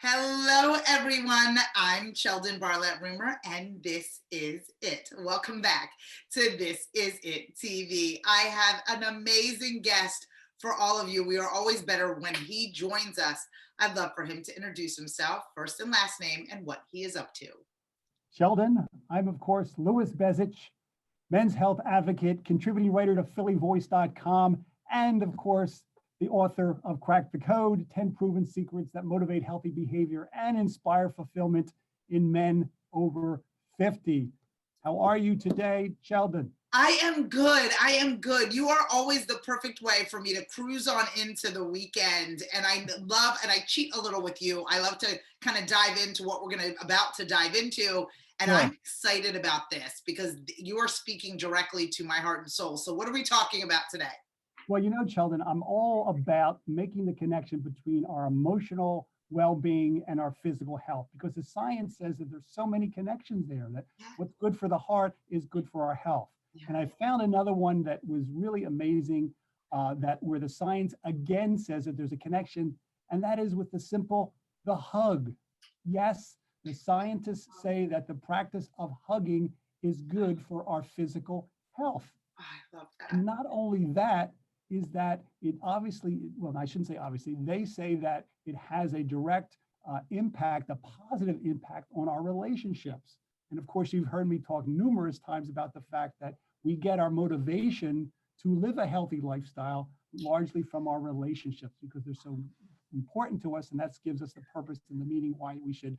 Hello, everyone. I'm Cheldin Barlett Rumor, and this is it. Welcome back to This Is It TV. I have an amazing guest for all of you. We are always better when he joins us. I'd love for him to introduce himself, first and last name, and what he is up to. Cheldin, I'm of course Louis Bezich, men's health advocate, contributing writer to phillyvoice.com, and of course, the author of Crack the Code, 10 Proven Secrets That Motivate Healthy Behavior and Inspire Fulfillment in Men Over 50. How are you today, Cheldin? I am good. I am good. You are always the perfect way for me to cruise on into the weekend. And I love, and I cheat a little with you. I love to kind of dive into what we're about to dive into. And Sure. I'm excited about this because you are speaking directly to my heart and soul. So what are we talking about today? Well, you know, Cheldin, I'm all about making the connection between our emotional well-being and our physical health, because the science says that there's so many connections there, that what's good for the heart is good for our health. And I found another one that was really amazing, that where the science again says that there's a connection, and that is with the hug. Yes, the scientists say that the practice of hugging is good for our physical health. I love that. And not only that, is that it obviously, well, I shouldn't say obviously, they say that it has a direct impact, a positive impact on our relationships. And of course, you've heard me talk numerous times about the fact that we get our motivation to live a healthy lifestyle largely from our relationships, because they're so important to us. And that gives us the purpose and the meaning why we should,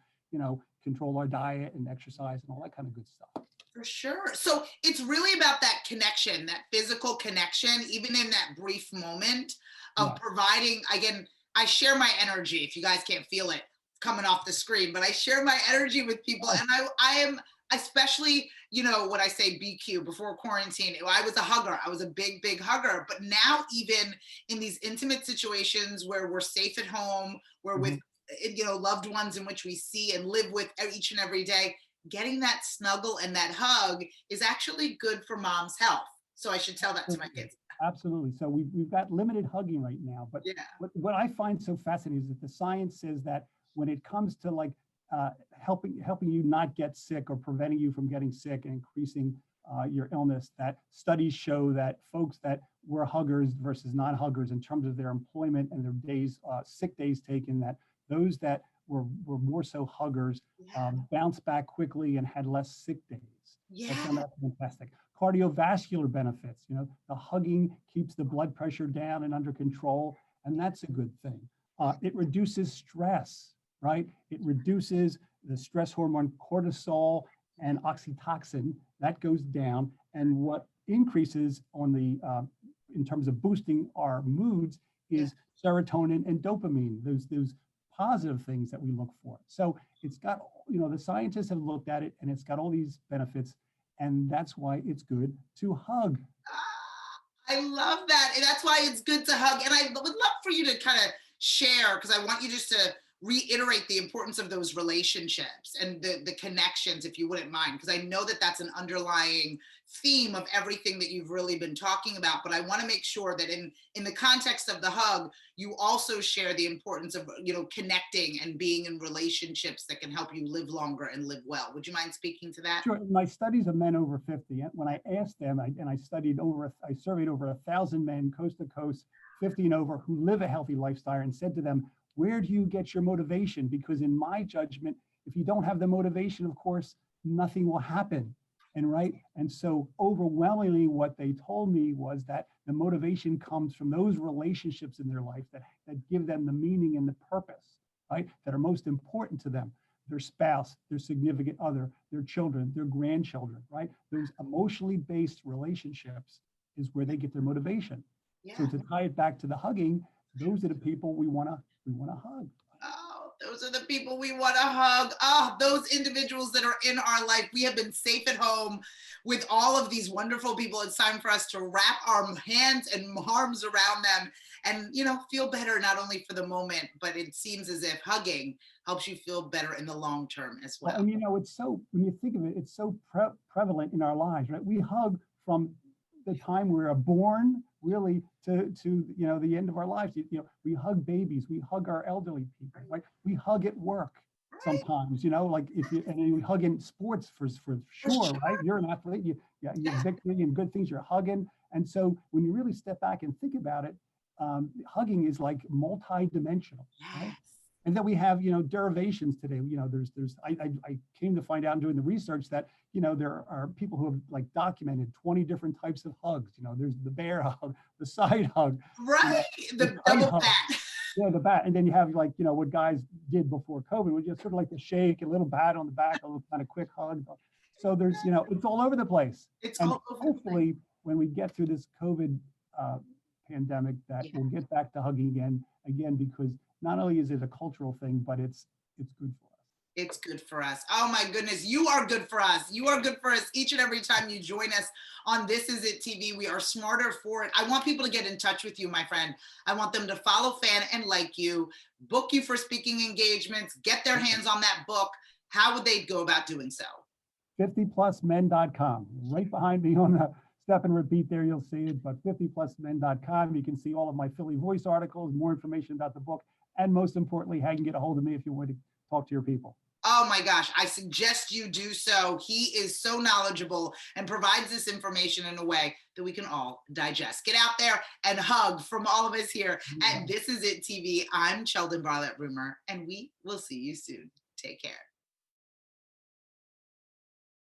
control our diet and exercise and all that kind of good stuff. For sure. So it's really about that connection, that physical connection, even in that brief moment of providing, again, I share my energy. If you guys can't feel it coming off the screen, but I share my energy with people. And I am, especially, when I say BQ before quarantine, I was a hugger. I was a big, big hugger. But now even in these intimate situations where we're safe at home, we're with, loved ones in which we see and live with each and every day, getting that snuggle and that hug is actually good for mom's health. So I should tell that to my kids. Absolutely. So we've got limited hugging right now, but what I find so fascinating is that the science says that when it comes to helping you not get sick or preventing you from getting sick and increasing your illness, that studies show that folks that were huggers versus non-huggers in terms of their employment and their days, sick days taken, that those that were more so huggers bounced back quickly and had less sick days. Yeah. I found that fantastic. Cardiovascular benefits, the hugging keeps the blood pressure down and under control, and that's a good thing. It reduces stress, right? It reduces the stress hormone cortisol and oxytocin, that goes down. And what increases on the, in terms of boosting our moods is serotonin and dopamine, those positive things that we look for. So it's got, the scientists have looked at it and it's got all these benefits, and that's why it's good to hug. I love that. And that's why it's good to hug. And I would love for you to kind of share, because I want you just to reiterate the importance of those relationships and the connections, if you wouldn't mind, because I know that that's an underlying theme of everything that you've really been talking about. But I want to make sure that in the context of the hug, you also share the importance of, connecting and being in relationships that can help you live longer and live well. Would you mind speaking to that? Sure. In my studies of men over 50, when I asked them, I surveyed over 1,000 men coast to coast, 50 and over, who live a healthy lifestyle, and said to them, where do you get your motivation? Because in my judgment, if you don't have the motivation, of course, nothing will happen. And so overwhelmingly what they told me was that the motivation comes from those relationships in their life that give them the meaning and the purpose, right? That are most important to them. Their spouse, their significant other, their children, their grandchildren, right? Those emotionally based relationships is where they get their motivation. Yeah. So to tie it back to the hugging, those are the people we want to hug. Oh, those are the people we want to hug. Oh, those individuals that are in our life. We have been safe at home with all of these wonderful people. It's time for us to wrap our hands and arms around them and, feel better, not only for the moment, but it seems as if hugging helps you feel better in the long term as well. And it's so, when you think of it, it's so prevalent in our lives, right? We hug from the time we're born really to the end of our lives. We hug babies, we hug our elderly people, right? We hug at work Right. sometimes, like if you, and you hug in sports for For sure, sure. right? You're an athlete, you Yeah. victory and good things, you're hugging. And so when you really step back and think about it, hugging is like multi-dimensional, right? Yes. And then we have, derivations today. I came to find out in doing the research that, there are people who have like documented 20 different types of hugs. There's the bear hug, the side hug, Right. the The kite double hug, pat. the bat. And then you have like, what guys did before COVID, was just sort of like the shake, a little pat on the back, a little kind of quick hug. So there's, it's all over the place. It's And all over the place. hopefully when we get through this COVID pandemic, that Yeah. we'll get back to hugging again, because not only is it a cultural thing, but it's good for us. It's good for us. Oh my goodness, you are good for us. You are good for us each and every time you join us on This Is It TV. We are smarter for it. I want people to get in touch with you, my friend. I want them to follow, fan, and like you, book you for speaking engagements, get their hands on that book. How would they go about doing so? 50plusmen.com. Right behind me on the step and repeat there, you'll see it, but 50plusmen.com. You can see all of my Philly Voice articles, more information about the book, and most importantly, how you can get a hold of me if you want to talk to your people. Oh my gosh, I suggest you do so. He is so knowledgeable and provides this information in a way that we can all digest. Get out there and hug from all of us here at This Is It TV. I'm Cheldin Barlett Rumor, and we will see you soon. Take care.